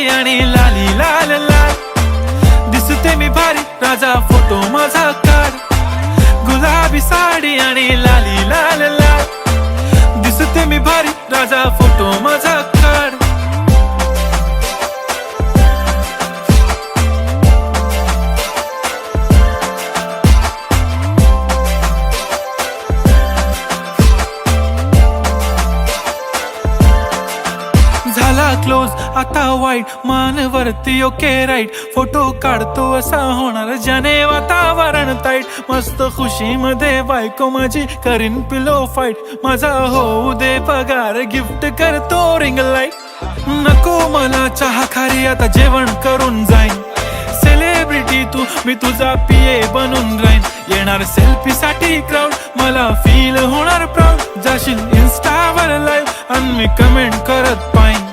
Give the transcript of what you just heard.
आणि लाली लाल लाल दिसते मी भारी राजा फोटो माझा काढ गुलाबी साडी आणि लाली लाल लाल दिसते मी भारी राजा फोटो माझा काढ झाला क्लोज आता वाईट मानवरती ओके राईट फोटो काढतो असा होणार ज्याने वातावरण ताईट मस्त खुशी मध्ये बायको माझी करीन पिलो फाईट माझा होऊ दे पगार गिफ्ट करतो रिंग लाईट नको मला चहा खारी आता जेवण करून जाईन सेलिब्रिटी तू मी तुझा पिये बनून राहीन येणार सेल्फी साठी क्राऊड मला फील होणार प्राऊड जाशील इन्स्टावर लाईव्ह आणि मी कमेंट करत पाहिन